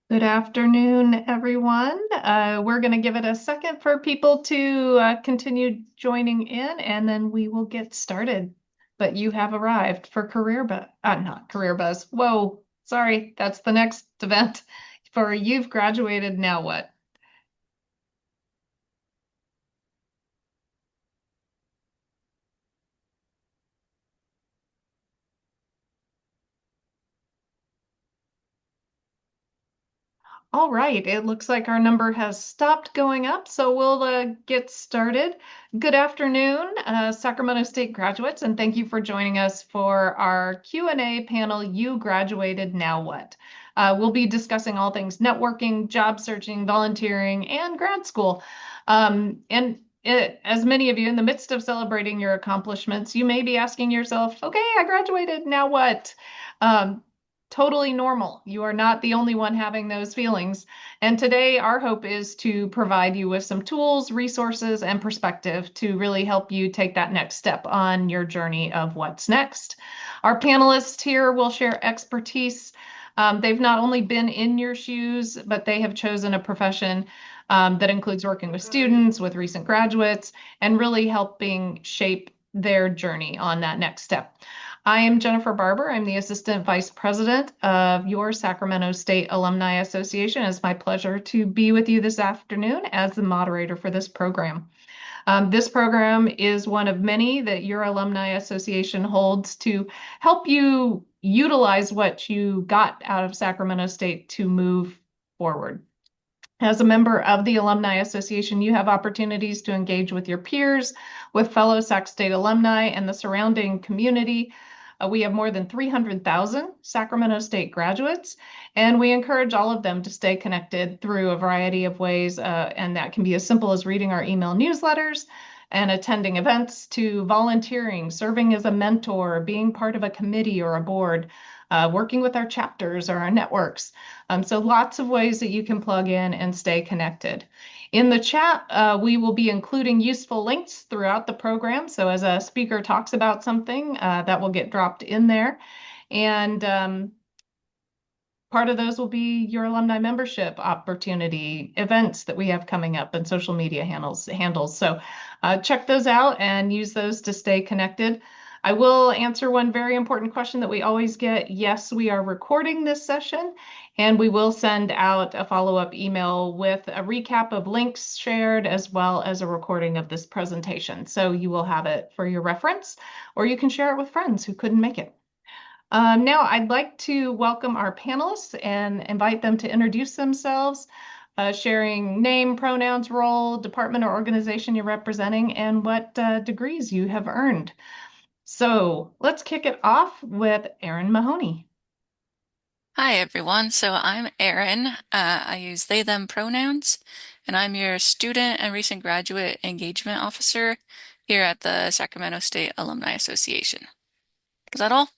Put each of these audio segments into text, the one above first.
Good afternoon, everyone. We're going to give it a second for people to continue joining in, and then we will get started. But you have arrived for Career Buzz, not Career Buzz. Whoa, sorry, that's the next event for You've Graduated, Now What? All right, it looks like our number has stopped going up, so we'll get started. Good afternoon, Sacramento State graduates, and thank you for joining us for our Q&A panel, You Graduated, Now What? We'll be discussing all things networking, job searching, volunteering, and grad school. As many of you in the midst of celebrating your accomplishments, you may be asking yourself, okay, I graduated, now what? Um, Totally normal. You are not the only one having those feelings. And today, our hope is to provide you with some tools, resources, and perspective to really help you take that next step on your journey of what's next. Our panelists here will share expertise. They've not only been in your shoes, but they have chosen a profession that includes working with students, with recent graduates, and really helping shape their journey on that next step. I am Jennifer Barber. I'm the Assistant Vice President of your Sacramento State Alumni Association. It's my pleasure to be with you this afternoon as the moderator for this program. This program is one of many that your Alumni Association holds to help you utilize what you got out of Sacramento State to move forward. As a member of the Alumni Association, you have opportunities to engage with your peers, with fellow Sac State alumni, and the surrounding community. We have more than 300,000 Sacramento State graduates, and we encourage all of them to stay connected through a variety of ways, and that can be as simple as reading our email newsletters and attending events to volunteering, serving as a mentor, being part of a committee or a board, working with our chapters or our networks. So lots of ways that you can plug in and stay connected. In the chat, we will be including useful links throughout the program. So as a speaker talks about something, that will get dropped in there. And part of those will be your alumni membership opportunity, events that we have coming up, and social media handles. So check those out and use those to stay connected. I will answer one very important question that we always get. Yes, we are recording this session, and we will send out a follow-up email with a recap of links shared as well as a recording of this presentation. So you will have it for your reference, or you can share it with friends who couldn't make it. Now I'd like to welcome our panelists and invite them to introduce themselves, sharing name, pronouns, role, department or organization you're representing, and what degrees you have earned. So let's kick it off with Erin Mahoney. Hi, everyone. So I'm Erin. I use they, them pronouns, and I'm your Student and Recent Graduate Engagement Officer here at the Sacramento State Alumni Association. Is that all?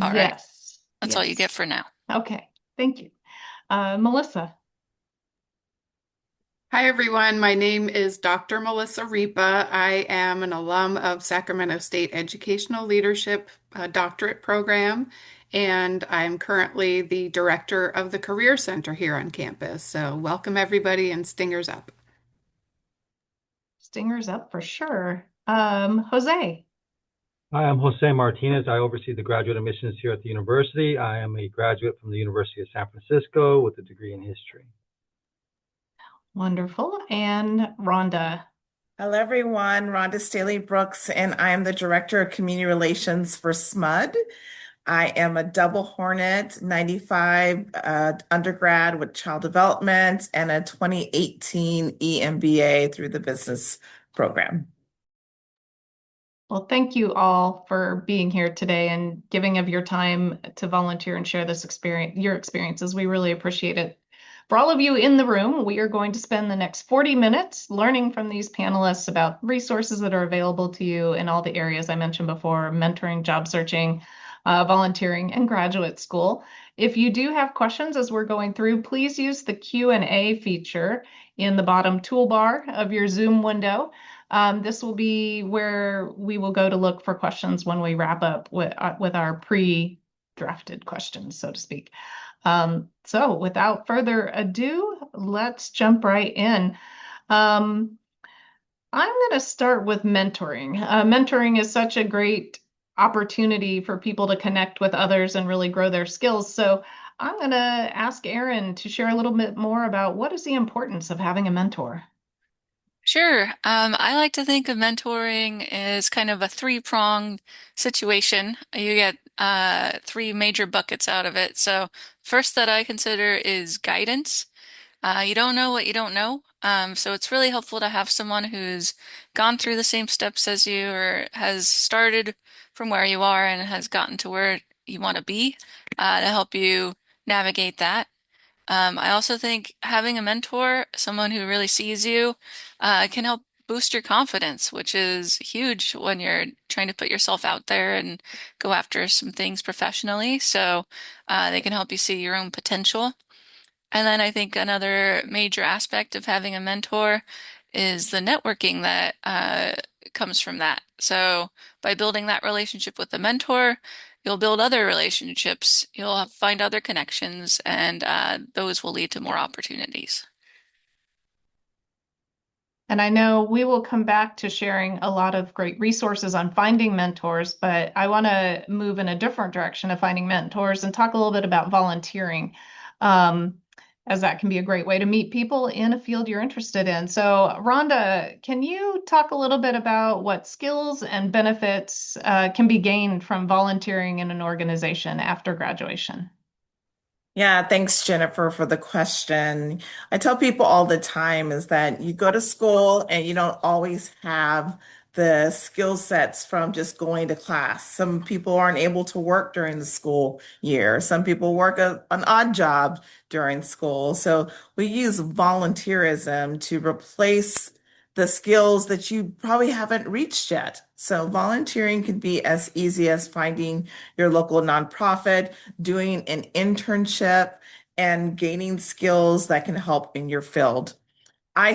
All right. Yes, That's all you get yes. for now. Okay, thank you. Melissa. Hi, everyone. My name is Dr. Melissa Repa. I am an alum of Sacramento State Educational Leadership Doctorate Program, and I'm currently the director of the Career Center here on campus. So welcome, everybody, and stingers up. Stingers up for sure. Jose. Hi, I'm José Martinez. I oversee the graduate admissions here at the university. I am a graduate from the University of San Francisco with a degree in history. Wonderful. And Rhonda. Hello, everyone. Rhonda Staley-Brooks, and I am the Director of Community Relations for SMUD. I am a double Hornet 95 undergrad with child development and a 2018 EMBA through the business program. Well, thank you all for being here today and giving of your time to volunteer and share this experience, your experiences. We really appreciate it. For all of you in the room, we are going to spend the next 40 minutes learning from these panelists about resources that are available to you in all the areas I mentioned before: mentoring, job searching, volunteering, and graduate school. If you do have questions as we're going through, please use the Q&A feature in the bottom toolbar of your Zoom window. This will be where we will go to look for questions when we wrap up with our pre-drafted questions, so to speak. So without further ado, let's jump right in. Um, I'm going to start with mentoring. Mentoring is such a great opportunity for people to connect with others and really grow their skills. So I'm going to ask Erin to share a little bit more about what is the importance of having a mentor. Sure. I like to think of mentoring as kind of a three-pronged situation. You get three major buckets out of it. So first that I consider is guidance. You don't know what you don't know. So it's really helpful to have someone who's gone through the same steps as you or has started from where you are and has gotten to where you want to be, to help you navigate that. I also think having a mentor, someone who really sees you, can help boost your confidence, which is huge when you're trying to put yourself out there and go after some things professionally. So, they can help you see your own potential. And then I think another major aspect of having a mentor is the networking that comes from that. So by building that relationship with the mentor, you'll build other relationships, you'll find other connections, and those will lead to more opportunities. And I know we will come back to sharing a lot of great resources on finding mentors, but I want to move in a different direction of finding mentors and talk a little bit about volunteering, um, as that can be a great way to meet people in a field you're interested in. So, Rhonda, can you talk a little bit about what skills and benefits can be gained from volunteering in an organization after graduation? Yeah, thanks, Jennifer, for the question. I tell people all the time is that you go to school and you don't always have the skill sets from just going to class. Some people aren't able to work during the school year. Some people work an odd job during school. So we use volunteerism to replace the skills that you probably haven't reached yet. So volunteering can be as easy as finding your local nonprofit, doing an internship, and gaining skills that can help in your field. I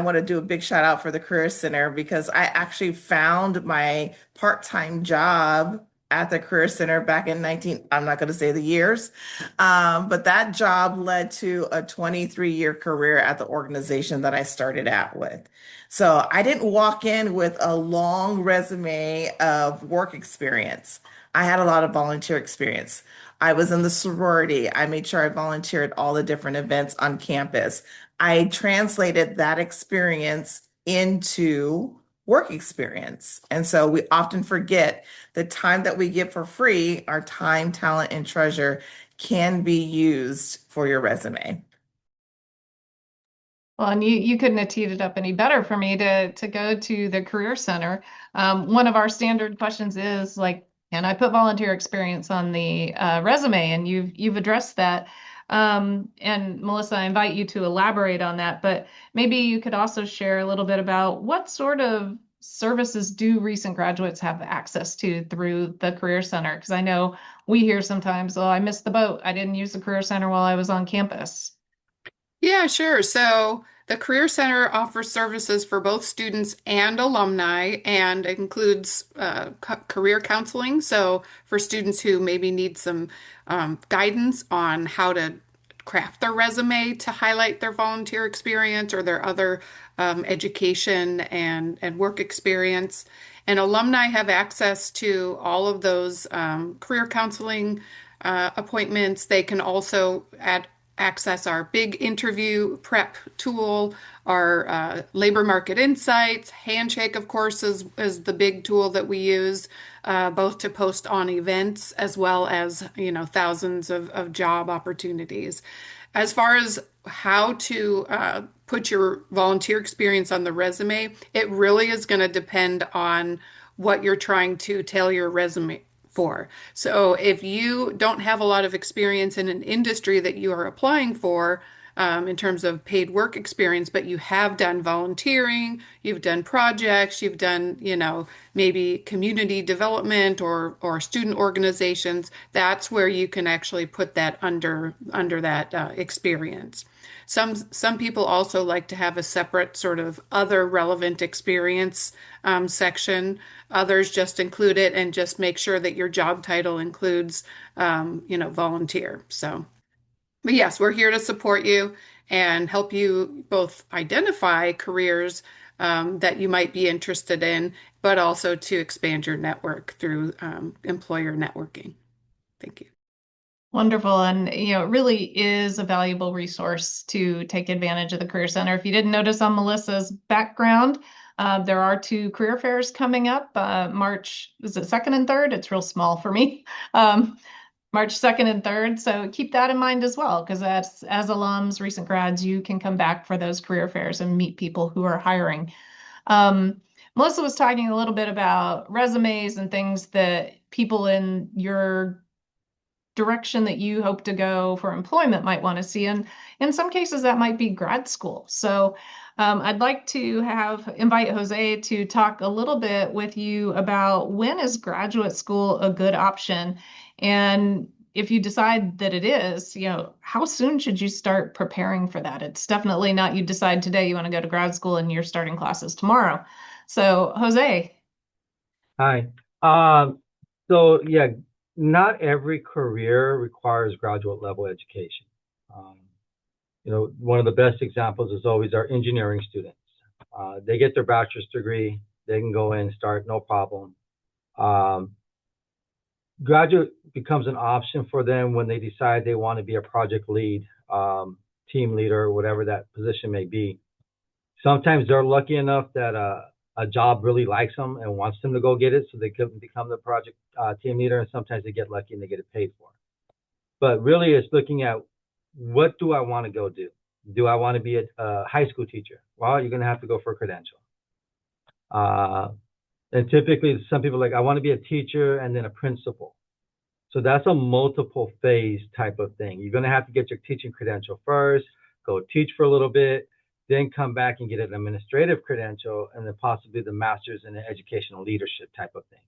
want to do a big shout out for the Career Center because I actually found my part-time job at the Career Center back in 19, I'm not going to say the years, but that job led to a 23-year career at the organization that I started out with. So I didn't walk in with a long resume of work experience. I had a lot of volunteer experience. I was in the sorority. I made sure I volunteered at all the different events on campus. I translated that experience into work experience. And so we often forget the time that we get for free, our time, talent, and treasure can be used for your resume. Well, and you couldn't have teed it up any better for me to go to the Career Center. One of our standard questions is like, can I put volunteer experience on the resume? And you've addressed that. And Melissa, I invite you to elaborate on that, but maybe you could also share a little bit about what sort of services do recent graduates have access to through the Career Center? Because I know we hear sometimes, oh, I missed the boat. I didn't use the Career Center while I was on campus. Yeah, sure. So the Career Center offers services for both students and alumni, and it includes career counseling. So for students who maybe need some guidance on how to craft their resume to highlight their volunteer experience or their other education and work experience. And alumni have access to all of those career counseling appointments. They can also access our big interview prep tool, our labor market insights. Handshake, of course, is the big tool that we use, both to post on events as well as, thousands of job opportunities. As far as how to put your volunteer experience on the resume, it really is going to depend on what you're trying to tell your resume for. So if you don't have a lot of experience in an industry that you are applying for, in terms of paid work experience, but you have done volunteering, you've done projects, you've done, maybe community development or student organizations, that's where you can actually put that under that experience. Some people also like to have a separate sort of other relevant experience section. Others just include it and just make sure that your job title includes, volunteer. So, but yes, we're here to support you and help you both identify careers that you might be interested in, but also to expand your network through employer networking. Thank you. Wonderful. And, it really is a valuable resource to take advantage of the Career Center. If you didn't notice on Melissa's background, there are 2 career fairs coming up, March, is it 2nd and 3rd? It's real small for me. March 2nd and 3rd. So keep that in mind as well, because as alums, recent grads, you can come back for those career fairs and meet people who are hiring. Melissa was talking a little bit about resumes and things that people in your direction that you hope to go for employment might want to see. And in some cases, that might be grad school. So I'd like to invite Jose to talk a little bit with you about when is graduate school a good option? And if you decide that it is, how soon should you start preparing for that? It's definitely not you decide today you want to go to grad school and you're starting classes tomorrow. So Jose. Hi. Yeah, not every career requires graduate level education. One of the best examples is always our engineering students. They get their bachelor's degree, they can go in and start, no problem. Graduate becomes an option for them when they decide they want to be a project lead, team leader, whatever that position may be. Sometimes they're lucky enough that a job really likes them and wants them to go get it, so they can become the project team leader, and sometimes they get lucky and they get it paid for. But really, it's looking at, what do I want to go do? Do I want to be a high school teacher? Well, you're going to have to go for a credential. And typically, some people are like, I want to be a teacher and then a principal. So that's a multiple phase type of thing. You're going to have to get your teaching credential first, go teach for a little bit, then come back and get an administrative credential, and then possibly the master's in educational leadership type of thing.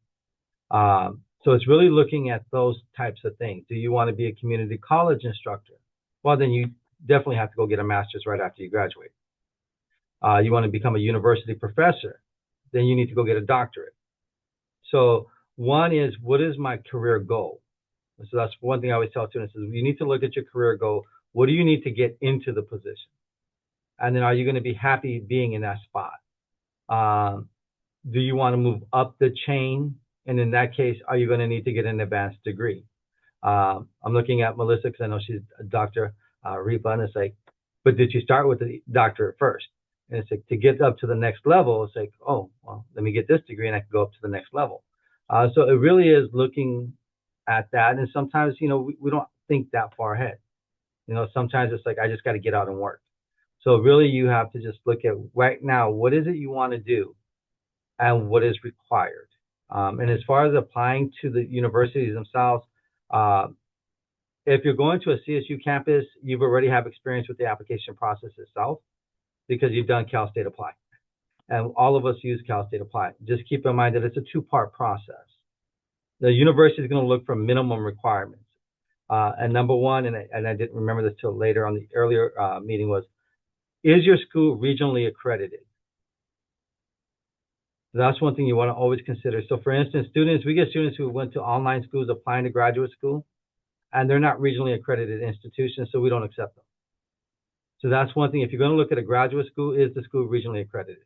So it's really looking at those types of things. Do you want to be a community college instructor? Well, then you definitely have to go get a master's right after you graduate. You want to become a university professor? Then you need to go get a doctorate. So one is, what is my career goal? So that's one thing I always tell students is, you need to look at your career goal. What do you need to get into the position? And then, are you going to be happy being in that spot? Do you want to move up the chain? And in that case, are you going to need to get an advanced degree? I'm looking at Melissa because I know she's a Dr. Repa, and it's like, but did you start with the doctorate first? And it's like, to get up to the next level, it's like, oh, well, let me get this degree and I can go up to the next level. So it really is looking at that. And sometimes, we don't think that far ahead. Sometimes it's like, I just got to get out and work. So really, you have to just look at right now, what is it you want to do and what is required. And as far as applying to the universities themselves, if you're going to a CSU campus, you've already have experience with the application process itself because you've done Cal State Apply. And all of us use Cal State Apply. Just keep in mind that it's a 2-part process. The university is going to look for minimum requirements. And number one, and I didn't remember this till later on the earlier meeting, was, is your school regionally accredited? That's one thing you want to always consider. So for instance, we get students who went to online schools applying to graduate school, and they're not regionally accredited institutions, so we don't accept them. So that's one thing. If you're going to look at a graduate school, is the school regionally accredited?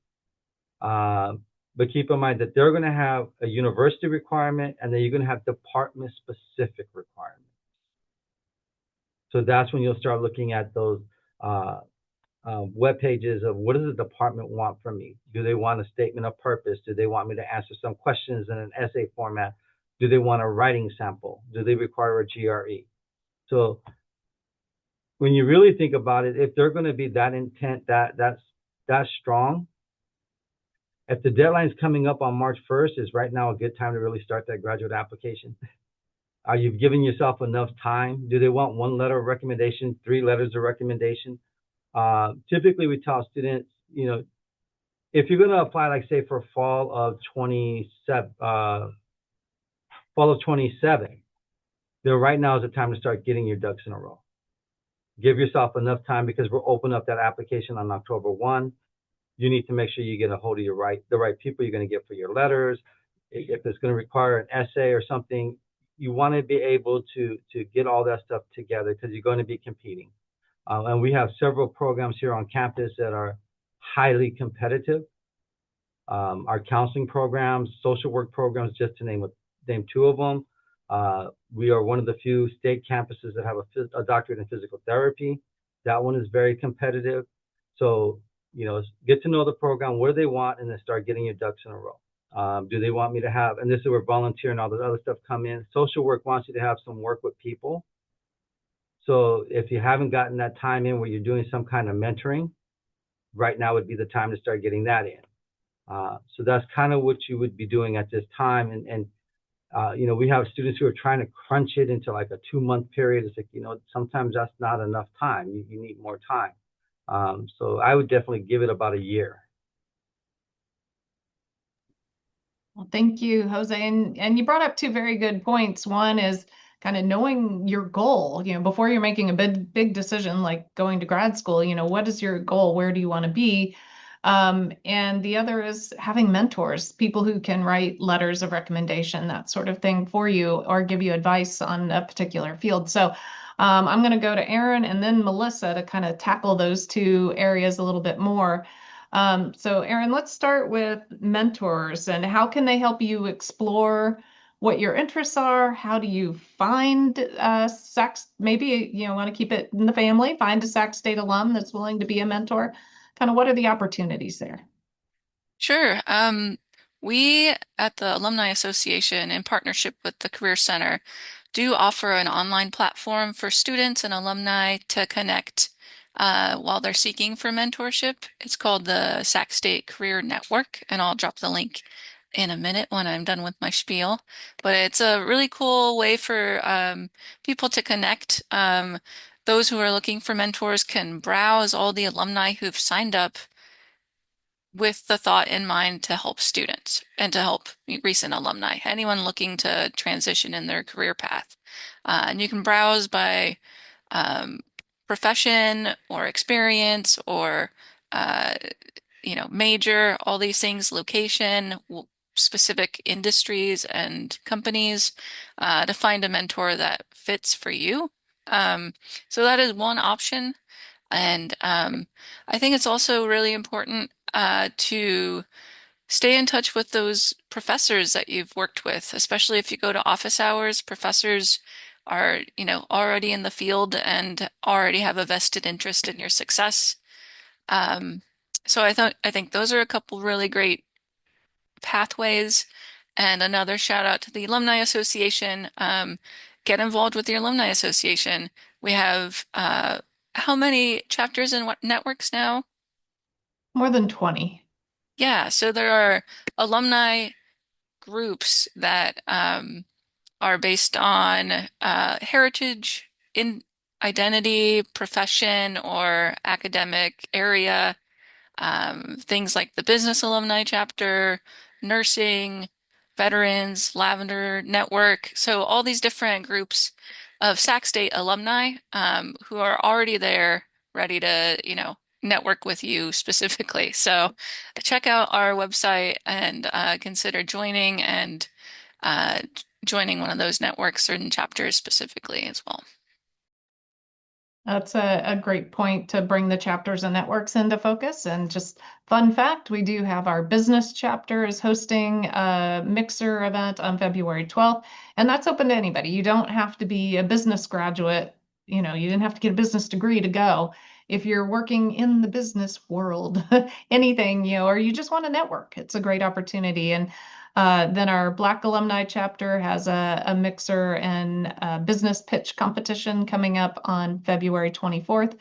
But keep in mind that they're going to have a university requirement, and then you're going to have department-specific requirements. So that's when you'll start looking at those web pages of, what does the department want from me? Do they want a statement of purpose? Do they want me to answer some questions in an essay format? Do they want a writing sample? Do they require a GRE? So when you really think about it, if they're going to be that intent, that's strong, if the deadline's coming up on March 1st, is right now a good time to really start that graduate application? Are you giving yourself enough time? Do they want 1 letter of recommendation, 3 letters of recommendation? Typically, we tell students, if you're going to apply, like say for fall of 27, then right now is the time to start getting your ducks in a row. Give yourself enough time because we'll open up that application on October 1. You need to make sure you get a hold of the right people you're going to get for your letters. If it's going to require an essay or something, you want to be able to get all that stuff together because you're going to be competing. And we have several programs here on campus that are highly competitive. Our counseling programs, social work programs, just to name two of them. We are one of the few state campuses that have a doctorate in physical therapy. That one is very competitive. So, get to know the program, what do they want, and then start getting your ducks in a row. Do they want me to have, and this is where volunteer and all the other stuff come in. Social work wants you to have some work with people. So if you haven't gotten that time in where you're doing some kind of mentoring, right now would be the time to start getting that in. So that's kind of what you would be doing at this time. And we have students who are trying to crunch it into like a 2-month period. It's like, sometimes that's not enough time. You need more time. So I would definitely give it about a year. Well, thank you, José. And you brought up two very good points. One is kind of knowing your goal, before you're making a big decision like going to grad school, what is your goal? Where do you want to be? And the other is having mentors, people who can write letters of recommendation, that sort of thing for you, or give you advice on a particular field. So I'm going to go to Erin and then Melissa to kind of tackle those two areas a little bit more. So Erin, let's start with mentors and how can they help you explore what your interests are? How do you find Sac, maybe want to keep it in the family, find a Sac State alum that's willing to be a mentor? Kind of what are the opportunities there? Sure. We at the Alumni Association, in partnership with the Career Center, do offer an online platform for students and alumni to connect while they're seeking for mentorship. It's called the Sac State Career Network, and I'll drop the link in a minute when I'm done with my spiel. But it's a really cool way for people to connect. Those who are looking for mentors can browse all the alumni who've signed up with the thought in mind to help students and to help recent alumni, anyone looking to transition in their career path. And you can browse by profession or experience or major, all these things, location, specific industries and companies to find a mentor that fits for you. So that is one option. And I think it's also really important to stay in touch with those professors that you've worked with, especially if you go to office hours. Professors are, already in the field and already have a vested interest in your success. So I think those are a couple really great pathways. And another shout out to the Alumni Association. Get involved with the Alumni Association. We have how many chapters and what networks now? More than 20. Yeah, so there are alumni groups that are based on heritage, in identity, profession, or academic area. Things like the Business Alumni Chapter, nursing, veterans, Lavender Network. So all these different groups of Sac State alumni who are already there, ready to, network with you specifically. So check out our website and consider joining and joining one of those networks or chapters specifically as well. That's a great point to bring the chapters and networks into focus. And just fun fact, we do have our business chapter is hosting a mixer event on February 12th, and that's open to anybody. You don't have to be a business graduate. You didn't have to get a business degree to go. If you're working in the business world, anything, or you just want to network, it's a great opportunity. And then our Black Alumni chapter has a mixer and a business pitch competition coming up on February 24th.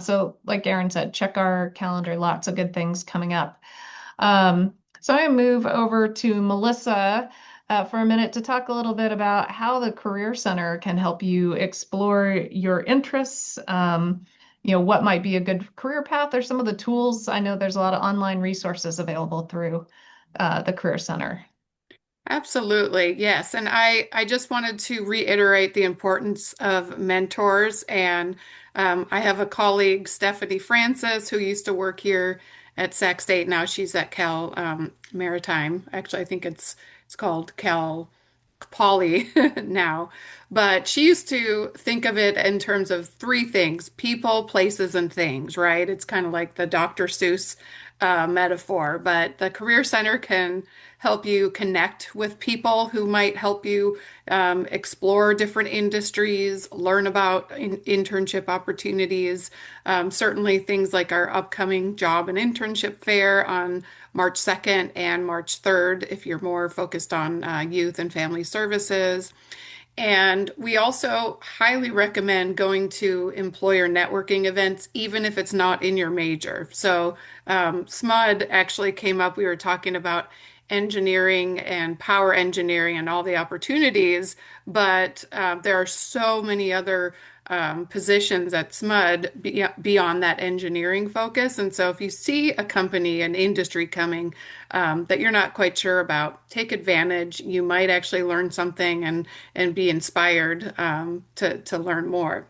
So like Erin said, check our calendar, lots of good things coming up. So I'm going to move over to Melissa for a minute to talk a little bit about how the Career Center can help you explore your interests. What might be a good career path or some of the tools. I know there's a lot of online resources available through the Career Center. Absolutely, yes. And I just wanted to reiterate the importance of mentors. And I have a colleague, Stephanie Francis, who used to work here at Sac State. Now she's at Cal Maritime. Actually, I think it's called Cal Poly now. But she used to think of it in terms of three things: people, places, and things, right? It's kind of like the Dr. Seuss metaphor. But the Career Center can help you connect with people who might help you explore different industries, learn about internship opportunities. Certainly, things like our upcoming job and internship fair on March 2nd and March 3rd, if you're more focused on youth and family services. And we also highly recommend going to employer networking events, even if it's not in your major. So, SMUD actually came up, we were talking about engineering and power engineering and all the opportunities, but there are so many other positions at SMUD beyond that engineering focus. And so if you see a company, an industry coming that you're not quite sure about, take advantage. You might actually learn something and be inspired to learn more.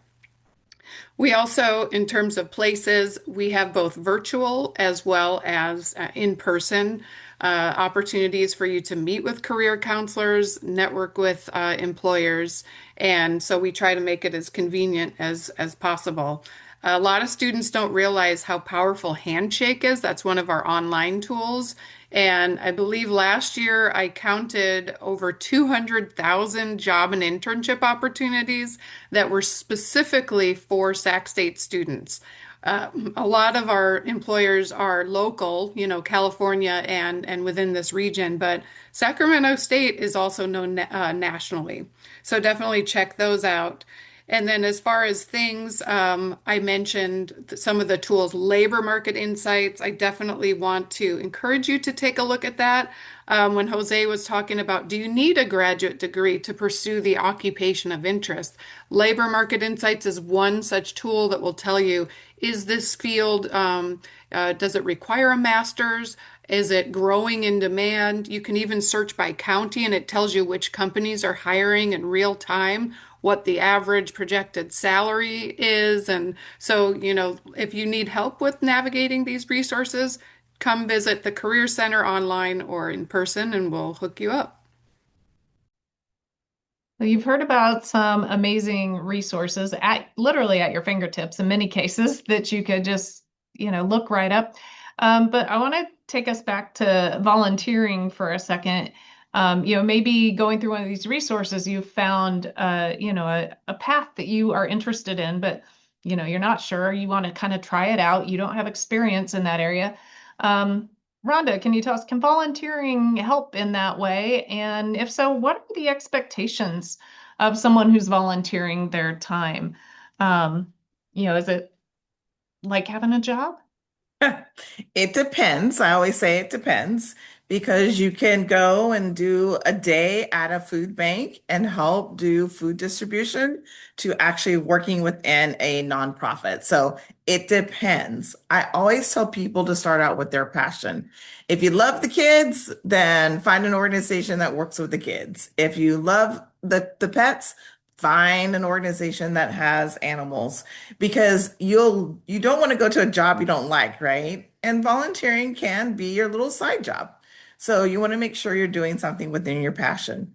We also, in terms of places, we have both virtual as well as in-person opportunities for you to meet with career counselors, network with employers, and so we try to make it as convenient as possible. A lot of students don't realize how powerful Handshake is. That's one of our online tools. And I believe last year I counted over 200,000 job and internship opportunities that were specifically for Sac State students. A lot of our employers are local, California and within this region, but Sacramento State is also known nationally. So definitely check those out. And then as far as things, I mentioned some of the tools, labor market insights. I definitely want to encourage you to take a look at that. When Jose was talking about, do you need a graduate degree to pursue the occupation of interest? Labor market insights is one such tool that will tell you, is this field, does it require a master's? Is it growing in demand? You can even search by county and it tells you which companies are hiring in real time, what the average projected salary is. And so, if you need help with navigating these resources, come visit the Career Center online or in person and we'll hook you up. Well, you've heard about some amazing resources literally at your fingertips in many cases that you could just, look right up. But I want to take us back to volunteering for a second. Maybe going through one of these resources, you've found, a path that you are interested in, but, you're not sure. You want to kind of try it out. You don't have experience in that area. Rhonda, can you tell us, can volunteering help in that way? And if so, what are the expectations of someone who's volunteering their time? Is it like having a job? It depends. I always say it depends because you can go and do a day at a food bank and help do food distribution to actually working within a nonprofit. So it depends. I always tell people to start out with their passion. If you love the kids, then find an organization that works with the kids. If you love the pets, find an organization that has animals because you don't want to go to a job you don't like, right? And volunteering can be your little side job. So you want to make sure you're doing something within your passion.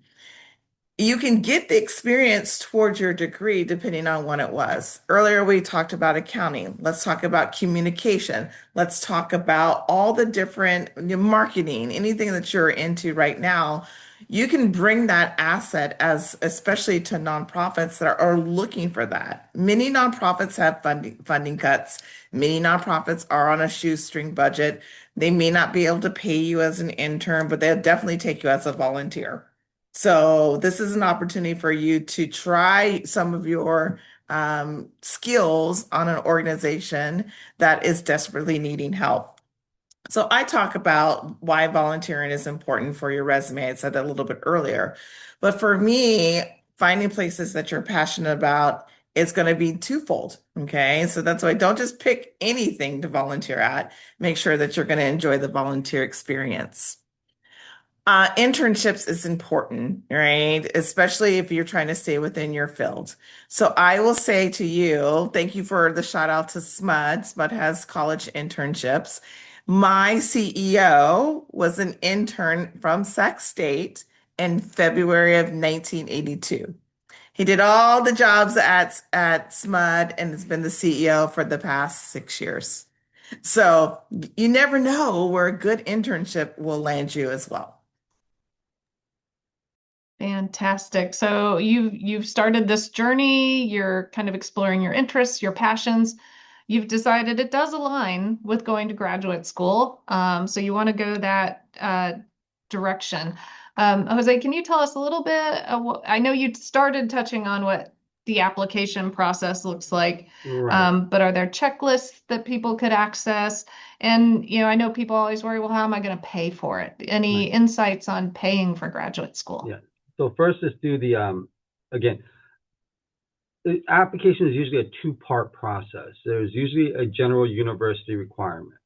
You can get the experience towards your degree depending on what it was. Earlier, we talked about accounting. Let's talk about communication. Let's talk about all the different marketing, anything that you're into right now. You can bring that asset especially to nonprofits that are looking for that. Many nonprofits have funding cuts. Many nonprofits are on a shoestring budget. They may not be able to pay you as an intern, but they'll definitely take you as a volunteer. So this is an opportunity for you to try some of your skills on an organization that is desperately needing help. So I talk about why volunteering is important for your resume. I said that a little bit earlier. But for me, finding places that you're passionate about is going to be twofold. Okay. So that's why don't just pick anything to volunteer at. Make sure that you're going to enjoy the volunteer experience. Internships is important, right? Especially if you're trying to stay within your field. So I will say to you, thank you for the shout out to SMUD. SMUD has college internships. My CEO was an intern from Sac State in February of 1982. He did all the jobs at SMUD and has been the CEO for the past 6 years. So you never know where a good internship will land you as well. Fantastic. So you've started this journey, you're kind of exploring your interests, your passions. You've decided it does align with going to graduate school. So you want to go that direction. Jose, can you tell us a little bit? I know you started touching on what the application process looks like, Right. but are there checklists that people could access? And, I know people always worry, well, how am I going to pay for it? Any Right. insights on paying for graduate school? Yeah. So first, let's do the again. The application is usually a two-part process. There's usually a general university requirement.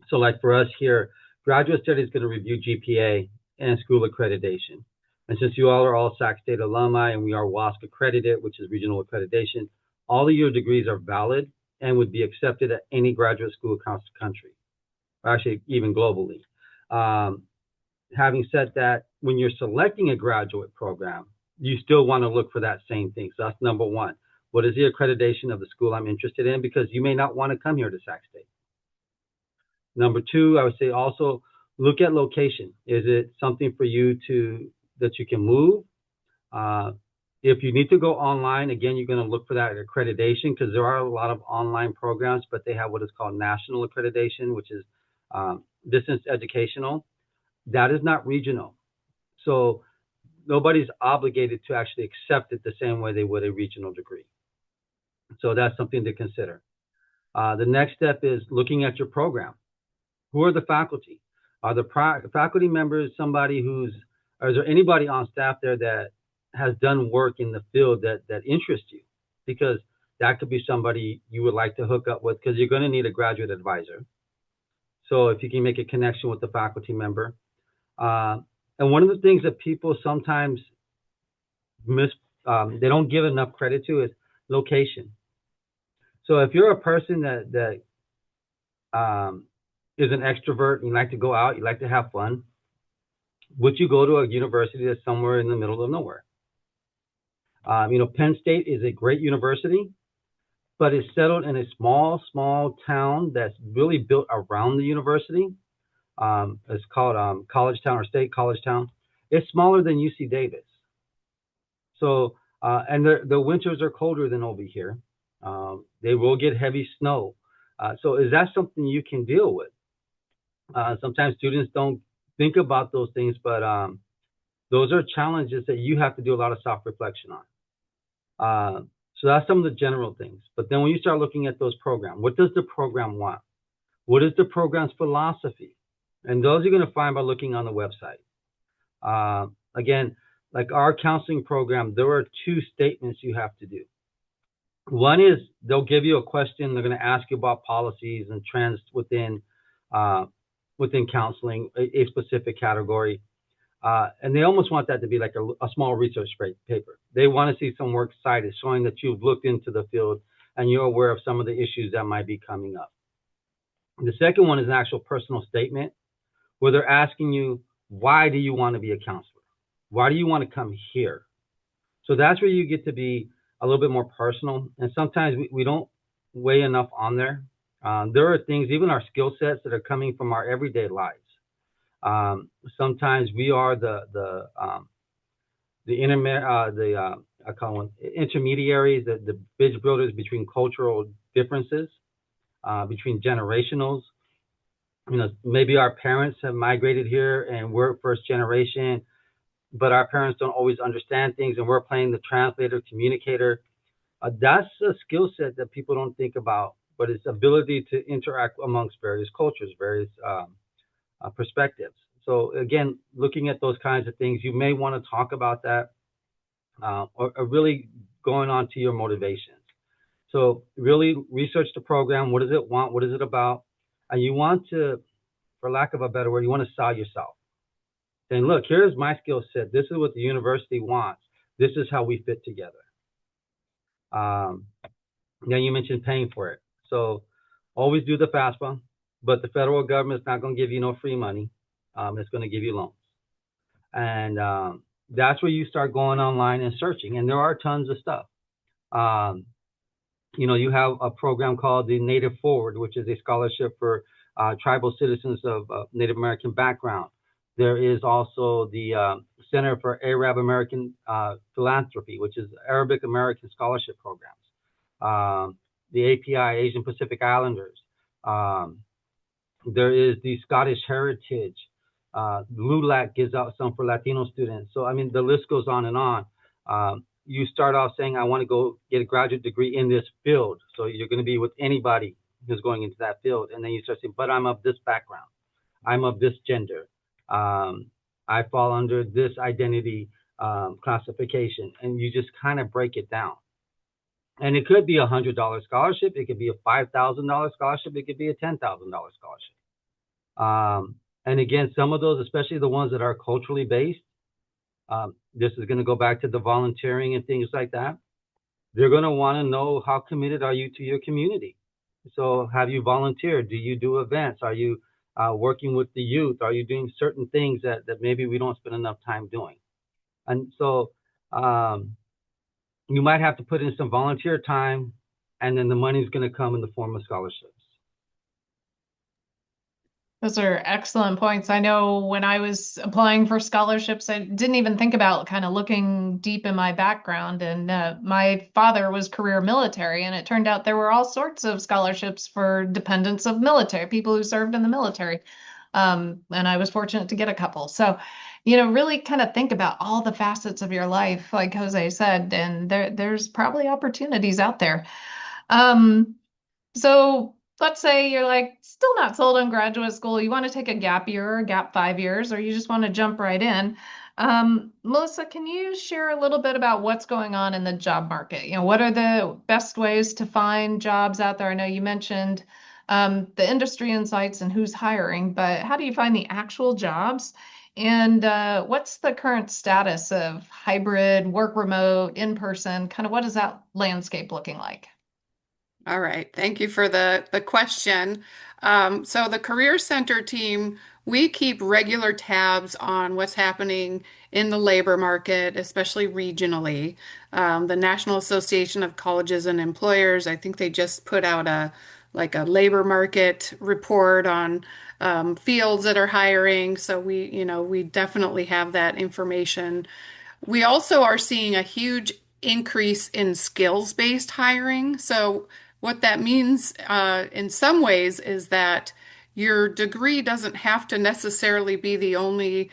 So like for us here, graduate study is going to review GPA and school accreditation. And since you all are all Sac State alumni and we are WASC accredited, which is regional accreditation, all of your degrees are valid and would be accepted at any graduate school across the country, or actually even globally. Having said that, when you're selecting a graduate program, you still want to look for that same thing. So that's number one. What is the accreditation of the school I'm interested in? Because you may not want to come here to Sac State. Number two, I would say also look at location. Is it something for you that you can move? If you need to go online, again, you're going to look for that accreditation because there are a lot of online programs, but they have what is called national accreditation, which is distance educational. That is not regional. So nobody's obligated to actually accept it the same way they would a regional degree. So that's something to consider. The next step is looking at your program. Who are the faculty? Are the faculty members or is there anybody on staff there that has done work in the field that interests you? Because that could be somebody you would like to hook up with because you're going to need a graduate advisor. So if you can make a connection with the faculty member. And one of the things that people sometimes they don't give enough credit to is location. So if you're a person that is an extrovert, and you like to go out, you like to have fun, would you go to a university that's somewhere in the middle of nowhere? Penn State is a great university, but it's settled in a small town that's really built around the university. It's called College Town or State College Town. It's smaller than UC Davis. So, and the winters are colder than over here. They will get heavy snow. So is that something you can deal with? Sometimes students don't think about those things, but those are challenges that you have to do a lot of self-reflection on. So that's some of the general things. But then when you start looking at those programs, what does the program want? What is the program's philosophy? And those you're going to find by looking on the website. Again, like our counseling program, there are two statements you have to do. One is they'll give you a question. They're going to ask you about policies and trends within counseling, a specific category. And they almost want that to be like a small research paper. They want to see some work cited showing that you've looked into the field and you're aware of some of the issues that might be coming up. The second one is an actual personal statement where they're asking you, why do you want to be a counselor? Why do you want to come here? So that's where you get to be a little bit more personal. And sometimes we don't weigh enough on there. There are things, even our skill sets that are coming from our everyday lives. Sometimes we are the intermediaries, the bridge builders between cultural differences, between generationals. Maybe our parents have migrated here and we're first generation, but our parents don't always understand things and we're playing the translator, communicator. That's a skill set that people don't think about, but it's ability to interact amongst various cultures, various perspectives. So again, looking at those kinds of things, you may want to talk about that or really going on to your motivations. So really research the program. What does it want? What is it about? And you want to, for lack of a better word, you want to sell yourself. saying, look, here's my skill set. This is what the university wants. This is how we fit together. Now you mentioned paying for it. So always do the FAFSA, but the federal government's not going to give you no free money. It's going to give you loans. And that's where you start going online and searching. And there are tons of stuff. You have a program called the Native Forward, which is a scholarship for tribal citizens of Native American background. There is also the Center for Arab American Philanthropy, which is Arabic American Scholarship Programs. The API, Asian Pacific Islanders. There is the Scottish Heritage. LULAC gives out some for Latino students. So, I mean, the list goes on and on. You start off saying, I want to go get a graduate degree in this field. So you're going to be with anybody who's going into that field. And then you start saying, but I'm of this background. I'm of this gender. I fall under this identity classification. And you just kind of break it down. And it could be a $100 scholarship. It could be a $5,000 scholarship. It could be a $10,000 scholarship. And again, some of those, especially the ones that are culturally based, this is going to go back to the volunteering and things like that. They're going to want to know, how committed are you to your community? So have you volunteered? Do you do events? Are you working with the youth? Are you doing certain things that maybe we don't spend enough time doing? And so you might have to put in some volunteer time, and then the money is going to come in the form of scholarships. Those are excellent points. I know when I was applying for scholarships, I didn't even think about kind of looking deep in my background. And my father was career military, and it turned out there were all sorts of scholarships for dependents of military, people who served in the military. And I was fortunate to get a couple. So, really kind of think about all the facets of your life, like Jose said, and there's probably opportunities out there. So let's say you're like still not sold on graduate school. You want to take a gap year or a gap 5 years, or you just want to jump right in. Melissa, can you share a little bit about what's going on in the job market? What are the best ways to find jobs out there? I know you mentioned the industry insights and who's hiring, but how do you find the actual jobs? And what's the current status of hybrid, work remote, in person? Kind of what is that landscape looking like? All right, thank you for the question. So the Career Center team, we keep regular tabs on what's happening in the labor market, especially regionally. The National Association of Colleges and Employers, I think they just put out a labor market report on fields that are hiring. So we definitely have that information. We also are seeing a huge increase in skills-based hiring. So what that means in some ways is that your degree doesn't have to necessarily be the only,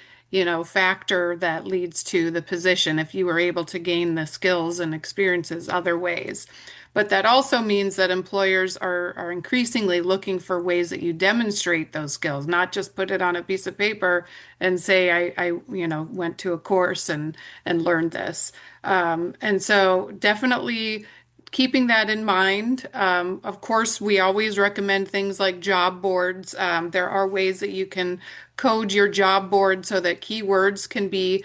factor that leads to the position if you were able to gain the skills and experiences other ways. But that also means that employers are increasingly looking for ways that you demonstrate those skills, not just put it on a piece of paper and say, I went to a course and learned this. And so definitely keeping that in mind. Of course, we always recommend things like job boards. There are ways that you can code your job board so that keywords can be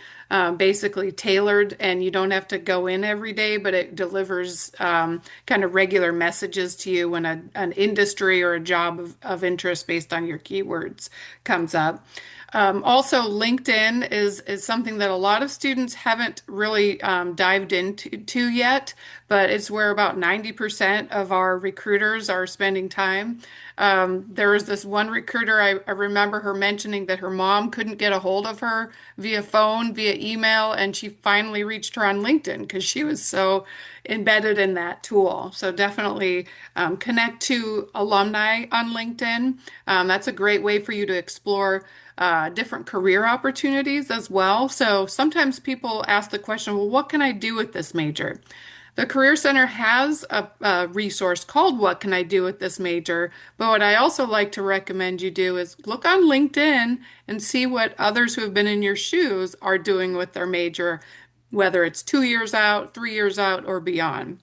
basically tailored and you don't have to go in every day, but it delivers kind of regular messages to you when an industry or a job of interest based on your keywords comes up. Also, LinkedIn is something that a lot of students haven't really dived into yet, but it's where about 90% of our recruiters are spending time. There was this one recruiter, I remember her mentioning that her mom couldn't get a hold of her via phone, via email, and she finally reached her on LinkedIn because she was so embedded in that tool. So definitely connect to alumni on LinkedIn. That's a great way for you to explore different career opportunities as well. So sometimes people ask the question, well, what can I do with this major? The Career Center has a resource called What Can I Do with This Major? But what I also like to recommend you do is look on LinkedIn and see what others who have been in your shoes are doing with their major, whether it's 2 years out, 3 years out, or beyond.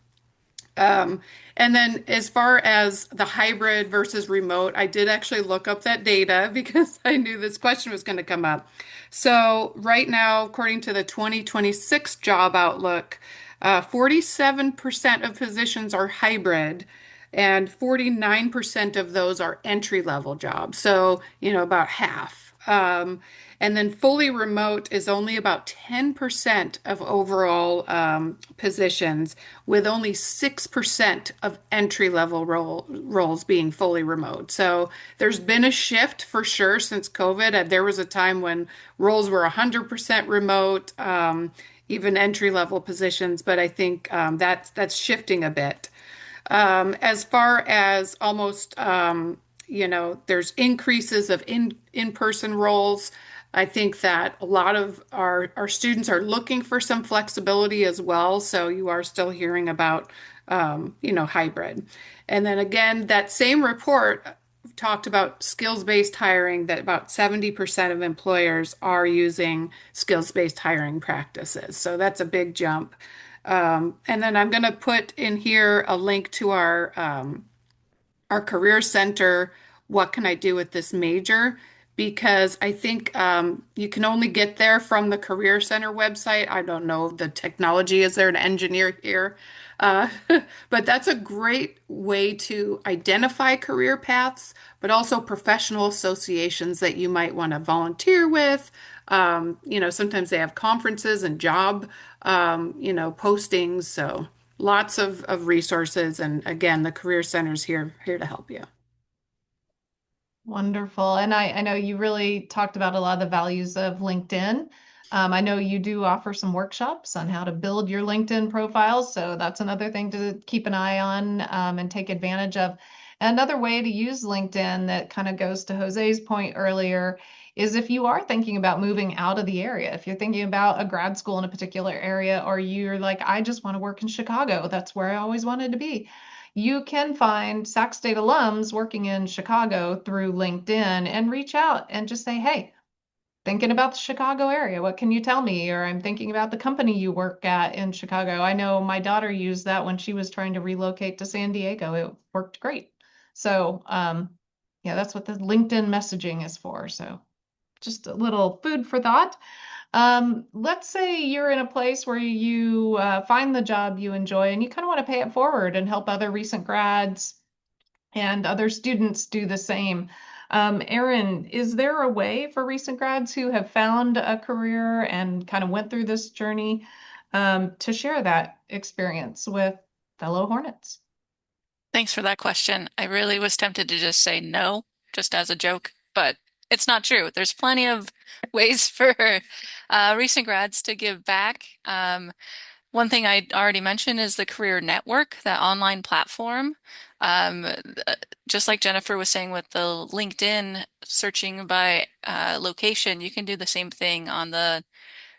And then as far as the hybrid versus remote, I did actually look up that data because I knew this question was going to come up. So right now, according to the 2026 job outlook, 47% of positions are hybrid and 49% of those are entry-level jobs. So, about half. And then fully remote is only about 10% of overall positions, with only 6% of entry-level roles being fully remote. So there's been a shift for sure since COVID. There was a time when roles were 100% remote, even entry-level positions, but I think that's shifting a bit. As far as almost, there's increases of in-person roles. I think that a lot of our students are looking for some flexibility as well. So you are still hearing about, hybrid. And then again, that same report talked about skills-based hiring, that about 70% of employers are using skills-based hiring practices. So that's a big jump. And then I'm going to put in here a link to our career center. What can I do with this major? Because I think you can only get there from the Career Center website. I don't know the technology. Is there an engineer here? Uh, but that's a great way to identify career paths, but also professional associations that you might want to volunteer with. Sometimes they have conferences and job, postings. So lots of resources. And again, the Career Center's here to help you. Wonderful. And I know you really talked about a lot of the values of LinkedIn. I know you do offer some workshops on how to build your LinkedIn profiles. So that's another thing to keep an eye on and take advantage of. Another way to use LinkedIn that kind of goes to Jose's point earlier is if you are thinking about moving out of the area, if you're thinking about a grad school in a particular area, or you're like, I just want to work in Chicago, that's where I always wanted to be. You can find Sac State alums working in Chicago through LinkedIn and reach out and just say, hey, thinking about the Chicago area, what can you tell me? Or I'm thinking about the company you work at in Chicago. I know my daughter used that when she was trying to relocate to San Diego. It worked great. So, yeah, that's what the LinkedIn messaging is for. So, just a little food for thought. Let's say you're in a place where you find the job you enjoy and you kind of want to pay it forward and help other recent grads and other students do the same. Erin, is there a way for recent grads who have found a career and kind of went through this journey to share that experience with fellow Hornets? Thanks for that question. I really was tempted to just say no, just as a joke, but it's not true. There's plenty of ways for recent grads to give back. One thing I already mentioned is the Career Network, that online platform. Um, just like Jennifer was saying with the LinkedIn searching by location, you can do the same thing on the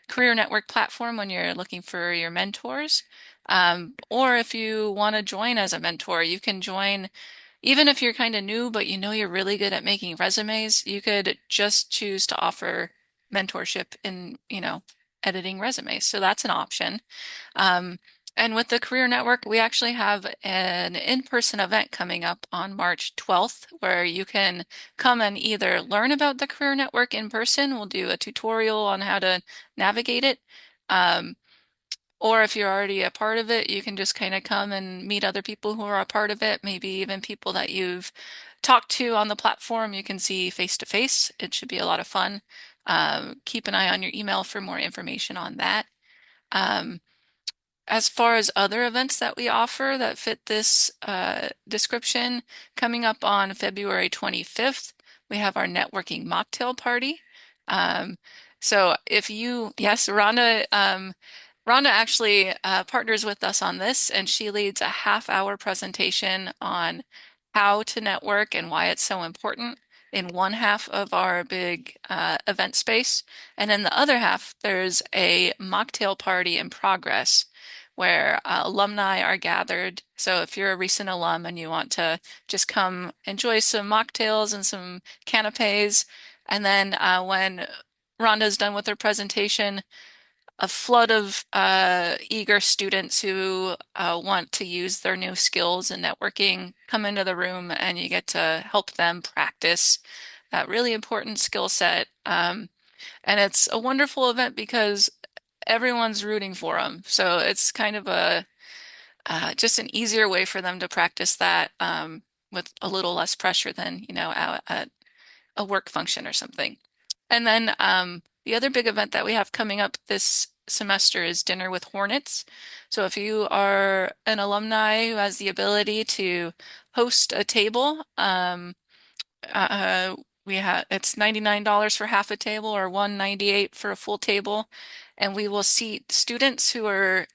Career Network platform when you're looking for your mentors. Or if you want to join as a mentor, you can join even if you're kind of new, but you know you're really good at making resumes, you could just choose to offer mentorship in, editing resumes. So that's an option. Um, and with the Career Network, we actually have an in-person event coming up on March 12th where you can come and either learn about the Career Network in person. We'll do a tutorial on how to navigate it. Um, or if you're already a part of it, you can just kind of come and meet other people who are a part of it, maybe even people that you've talked to on the platform you can see face to face. It should be a lot of fun. Keep an eye on your email for more information on that. Um, as far as other events that we offer that fit this description, coming up on February 25th, we have our networking mocktail party. Um, so if you, yes, Rhonda actually partners with us on this, and she leads a half-hour presentation on how to network and why it's so important in one half of our big event space. And in the other half, there's a mocktail party in progress where alumni are gathered. So if you're a recent alum and you want to just come enjoy some mocktails and some canapes, and then when Rhonda's done with her presentation, a flood of eager students who want to use their new skills and networking come into the room, and you get to help them practice that really important skill set. And it's a wonderful event because everyone's rooting for them. So it's kind of a just an easier way for them to practice that with a little less pressure than, at a work function or something. And then the other big event that we have coming up this semester is Dinner with Hornets. So if you are an alumni who has the ability to host a table, it's $99 for half a table or $198 for a full table, and we will seat students who are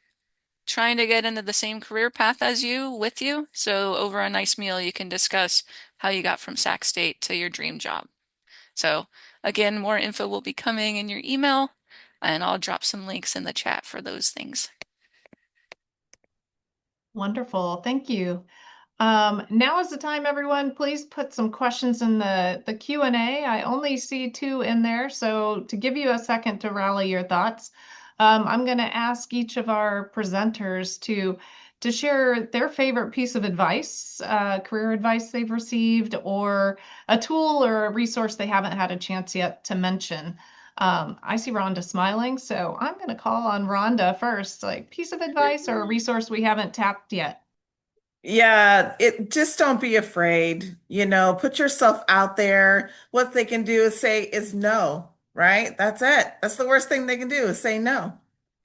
trying to get into the same career path as you with you. So over a nice meal, you can discuss how you got from Sac State to your dream job. So again, more info will be coming in your email, and I'll drop some links in the chat for those things. Wonderful. Thank you. Now is the time, everyone. Please put some questions in the Q&A. I only see 2 in there, so to give you a second to rally your thoughts, I'm going to ask each of our presenters to share their favorite piece of advice, career advice they've received, or a tool or a resource they haven't had a chance yet to mention. I see Rhonda smiling, so I'm going to call on Rhonda first, like piece of advice or a resource we haven't tapped yet. Yeah, just don't be afraid, put yourself out there. What they can do is no, right? That's it. That's the worst thing they can do is say no.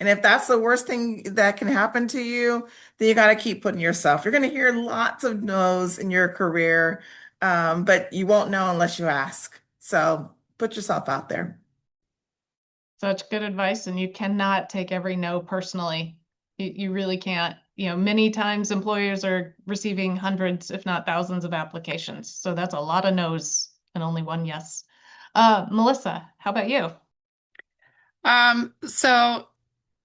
And if that's the worst thing that can happen to you, then you got to keep putting yourself. You're going to hear lots of no's in your career, but you won't know unless you ask. So put yourself out there. Such good advice, and you cannot take every no personally. You really can't. Many times employers are receiving hundreds, if not thousands of applications. So that's a lot of no's and only one yes. Melissa, how about you? So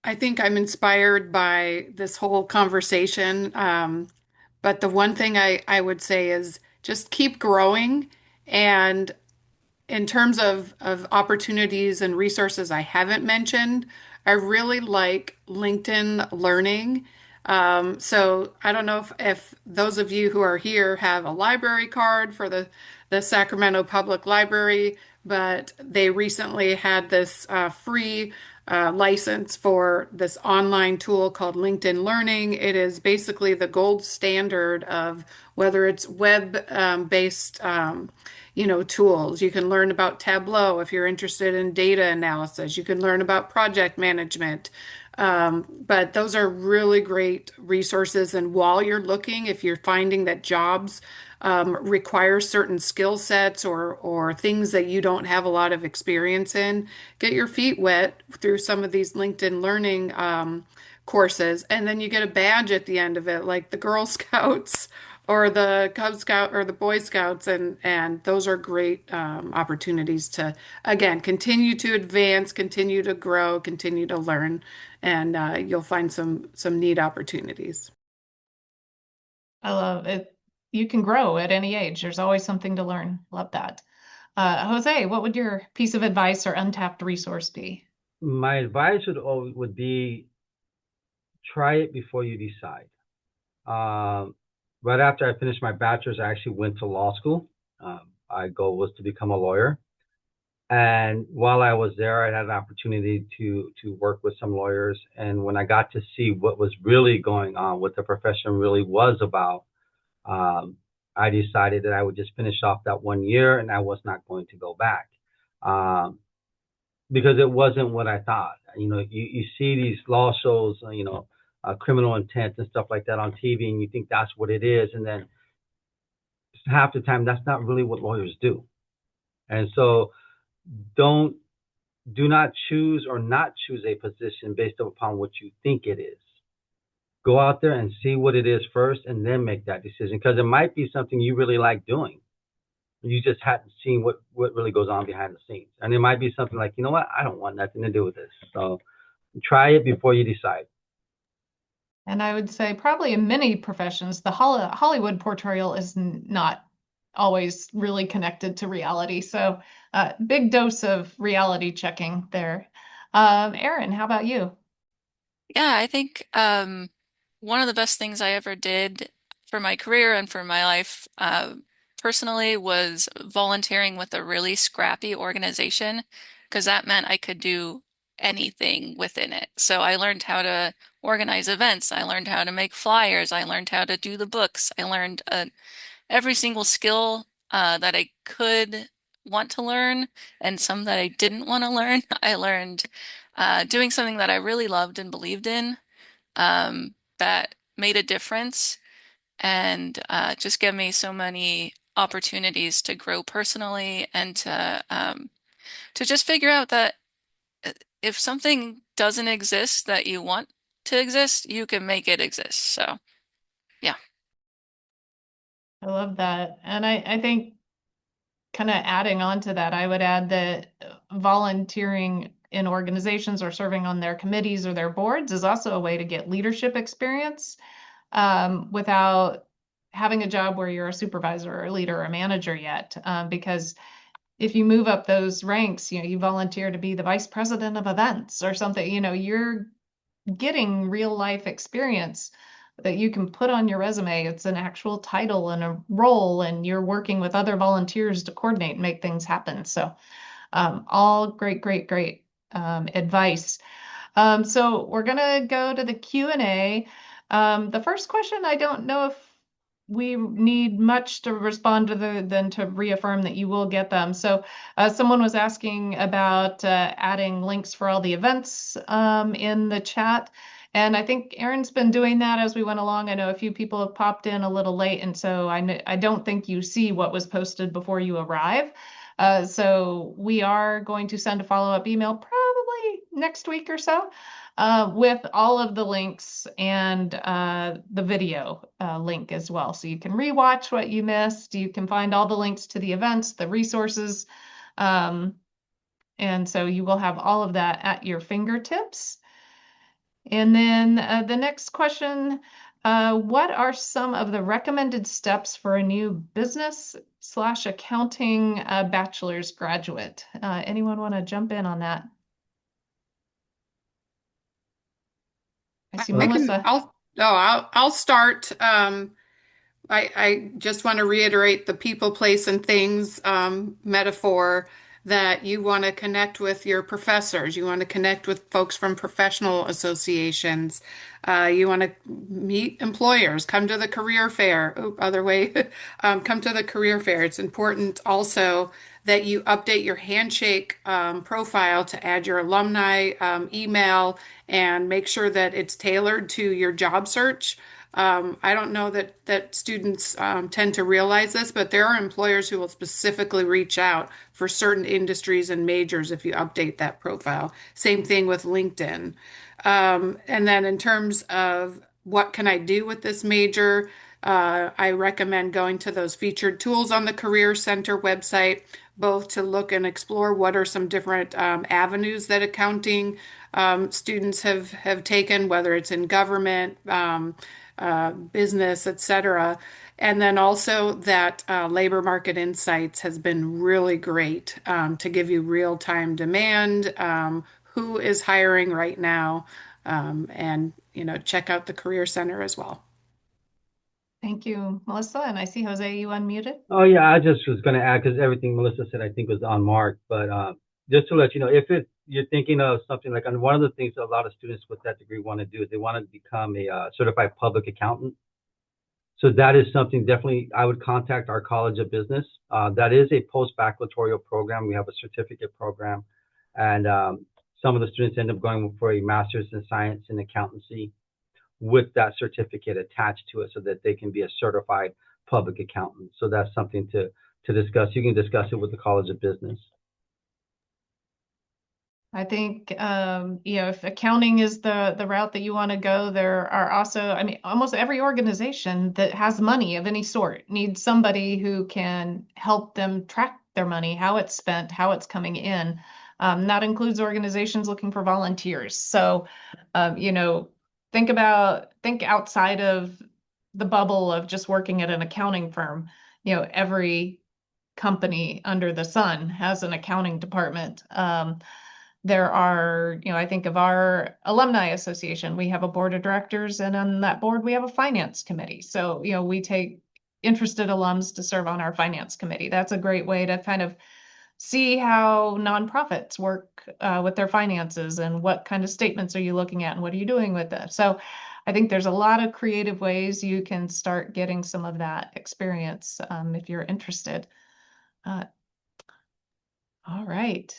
I think I'm inspired by this whole conversation. But the one thing I would say is just keep growing. And in terms of opportunities and resources I haven't mentioned, I really like LinkedIn Learning. So I don't know if those of you who are here have a library card for the Sacramento Public Library, but they recently had this free license for this online tool called LinkedIn Learning. It is basically the gold standard of whether it's web-based tools. You can learn about Tableau if you're interested in data analysis. You can learn about project management. But those are really great resources. And while you're looking, if you're finding that jobs require certain skill sets or things that you don't have a lot of experience in, get your feet wet through some of these LinkedIn Learning courses. And then you get a badge at the end of it, like the Girl Scouts or the Cub Scout or the Boy Scouts, and those are great opportunities to, again, continue to advance, continue to grow, continue to learn, and you'll find some neat opportunities. I love it. You can grow at any age. There's always something to learn. Love that. Jose, what would your piece of advice or untapped resource be? My advice would be try it before you decide. Right after I finished my bachelor's, I actually went to law school. My goal was to become a lawyer. And while I was there, I had an opportunity to work with some lawyers. And when I got to see what was really going on, what the profession really was about, I decided that I would just finish off that 1 year and I was not going to go back. Because it wasn't what I thought. You see these law shows, criminal intent and stuff like that on TV, and you think that's what it is. And then half the time, that's not really what lawyers do. And so do not choose or not choose a position based upon what you think it is. Go out there and see what it is first and then make that decision, because it might be something you really like doing. You just hadn't seen what really goes on behind the scenes. And it might be something like, you know what, I don't want nothing to do with this. So try it before you decide. And I would say probably in many professions, the Hollywood portrayal is not always really connected to reality. So big dose of reality checking there. Erin, how about you? Yeah, I think one of the best things I ever did for my career and for my life personally was volunteering with a really scrappy organization because that meant I could do anything within it. So I learned how to organize events, I learned how to make flyers, I learned how to do the books, I learned every single skill that I could want to learn and some that I didn't want to learn. I learned doing something that I really loved and believed in that made a difference and just gave me so many opportunities to grow personally and to just figure out that if something doesn't exist that you want to exist, you can make it exist. So, yeah. I love that. And I think kind of adding on to that, I would add that volunteering in organizations or serving on their committees or their boards is also a way to get leadership experience without having a job where you're a supervisor or a leader or a manager yet. Because if you move up those ranks, you volunteer to be the vice president of events or something, you're getting real life experience that you can put on your resume. It's an actual title and a role, and you're working with other volunteers to coordinate and make things happen. So, all great, great, great advice. So we're gonna go to the Q&A. The first question, I don't know if we need much to respond to than to reaffirm that you will get them. So someone was asking about adding links for all the events in the chat. And I think Erin's been doing that as we went along. I know a few people have popped in a little late, and so I don't think you see what was posted before you arrive. So we are going to send a follow-up email probably next week or so with all of the links and the video link as well. So you can rewatch what you missed. You can find all the links to the events, the resources. And so you will have all of that at your fingertips. And then the next question, what are some of the recommended steps for a new business/accounting bachelor's graduate? Anyone want to jump in on that? I see Melissa. I'll start. I just want to reiterate the people, place, and things metaphor that you want to connect with your professors. You want to connect with folks from professional associations. You want to meet employers. Come to the career fair. Oh, other way. Come to the career fair. It's important also that you update your handshake profile to add your alumni email and make sure that it's tailored to your job search. I don't know that students tend to realize this, but there are employers who will specifically reach out for certain industries and majors if you update that profile. Same thing with LinkedIn. And then in terms of what can I do with this major, I recommend going to those featured tools on the Career Center website, both to look and explore what are some different avenues that accounting students have taken, whether it's in government, business, etc. And then also that Labor Market Insights has been really great to give you real-time demand, who is hiring right now, and check out the Career Center as well. Thank you, Melissa. And I see Jose, you unmuted. Oh yeah, I just was going to add because everything Melissa said I think was on mark. But just to let you know, if you're thinking of something like, and one of the things that a lot of students with that degree want to do is they want to become a certified public accountant. So that is something definitely I would contact our College of Business. That is a post-baccalaureate program. We have a certificate program, and some of the students end up going for a master's in science and accountancy with that certificate attached to it so that they can be a certified public accountant. So that's something to discuss. You can discuss it with the College of Business. I think, if accounting is the route that you want to go, there are also, almost every organization that has money of any sort needs somebody who can help them track their money, how it's spent, how it's coming in. That includes organizations looking for volunteers. So, think outside of the bubble of just working at an accounting firm. Every company under the sun has an accounting department. There are, I think of our Alumni Association, we have a board of directors, and on that board, we have a finance committee. So, we take interested alums to serve on our finance committee. That's a great way to kind of see how nonprofits work with their finances and what kind of statements are you looking at and what are you doing with them. So I think there's a lot of creative ways you can start getting some of that experience if you're interested. All right.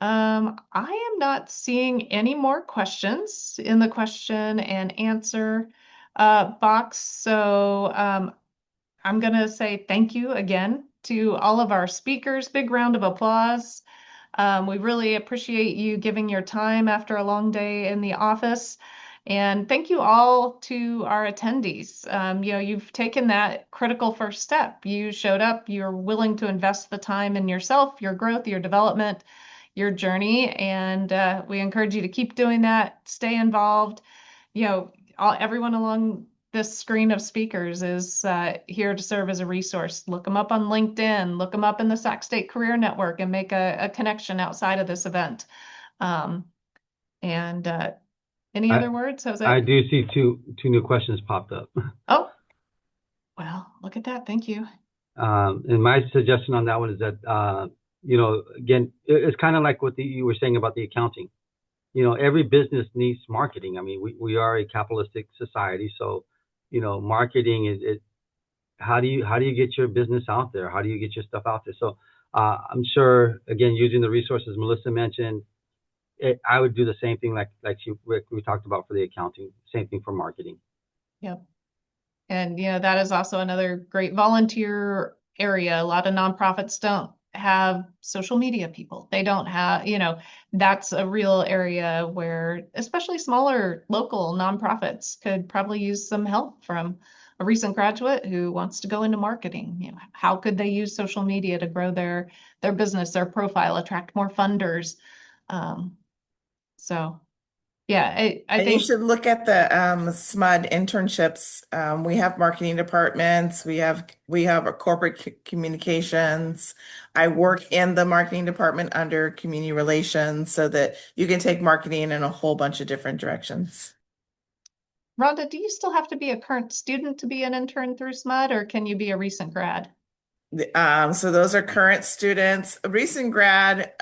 I am not seeing any more questions in the question and answer box. So I'm going to say thank you again to all of our speakers. Big round of applause. We really appreciate you giving your time after a long day in the office. And thank you all to our attendees. You've taken that critical first step. You showed up, you're willing to invest the time in yourself, your growth, your development, your journey. And we encourage you to keep doing that, stay involved. Everyone along this screen of speakers is here to serve as a resource. Look them up on LinkedIn, look them up in the Sac State Career Network, and make a connection outside of this event. Any other words, Jose? I do see two new questions popped up. Oh, well, look at that. Thank you. And my suggestion on that one is that, again, it's kind of like what you were saying about the accounting. Every business needs marketing. I mean, we are a capitalistic society, so marketing is how do you get your business out there? How do you get your stuff out there? So I'm sure, again, using the resources Melissa mentioned, I would do the same thing like we talked about for the accounting, same thing for marketing. Yep. And that is also another great volunteer area. A lot of nonprofits don't have social media people. They don't have, that's a real area where especially smaller local nonprofits could probably use some help from a recent graduate who wants to go into marketing. How could they use social media to grow their business, their profile, attract more funders? So yeah, I And think you should look at the SMUD internships. We have marketing departments. We have a corporate communications. I work in the marketing department under community relations, so that you can take marketing in a whole bunch of different directions. Rhonda, do you still have to be a current student to be an intern through SMUD, or can you be a recent grad? So those are current students. A recent grad,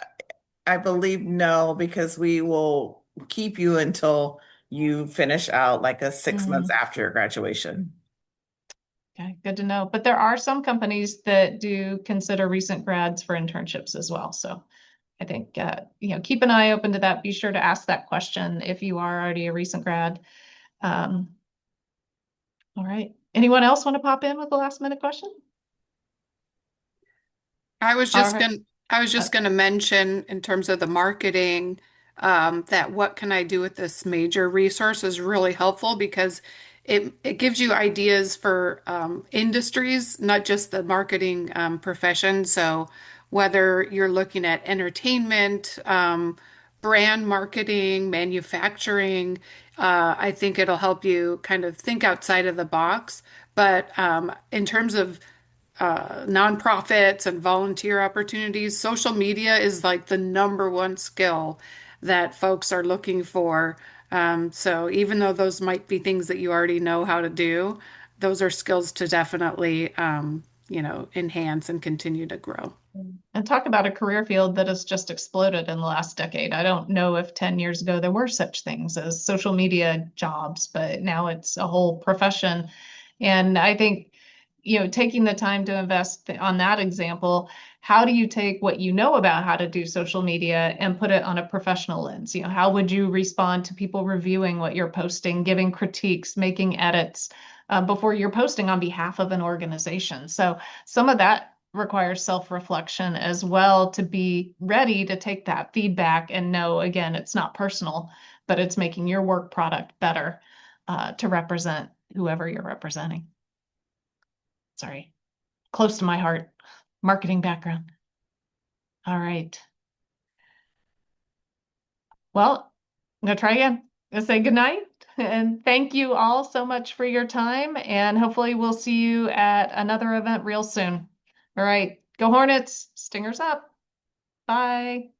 I believe no, because we will keep you until you finish out like a 6 months after your graduation. Okay, good to know. But there are some companies that do consider recent grads for internships as well. So I think, keep an eye open to that. Be sure to ask that question if you are already a recent grad. All right. Anyone else want to pop in with a last minute question? I was All just right. going to mention in terms of the marketing that what can I do with this major resource is really helpful because it gives you ideas for industries, not just the marketing profession. So whether you're looking at entertainment, brand marketing, manufacturing, I think it'll help you kind of think outside of the box. But in terms of nonprofits and volunteer opportunities, social media is like the number one skill that folks are looking for. So even though those might be things that you already know how to do, those are skills to definitely, enhance and continue to grow. And talk about a career field that has just exploded in the last decade. I don't know if 10 years ago there were such things as social media jobs, but now it's a whole profession. And I think, taking the time to invest on that example, how do you take what you know about how to do social media and put it on a professional lens? How would you respond to people reviewing what you're posting, giving critiques, making edits before you're posting on behalf of an organization? So some of that requires self-reflection as well, to be ready to take that feedback and know, again, it's not personal, but it's making your work product better to represent whoever you're representing. Sorry, close to my heart, marketing background. All right. Well, I'm gonna try again. I'm gonna say good night and thank you all so much for your time, and hopefully we'll see you at another event real soon. All right, go Hornets, stingers up. Bye.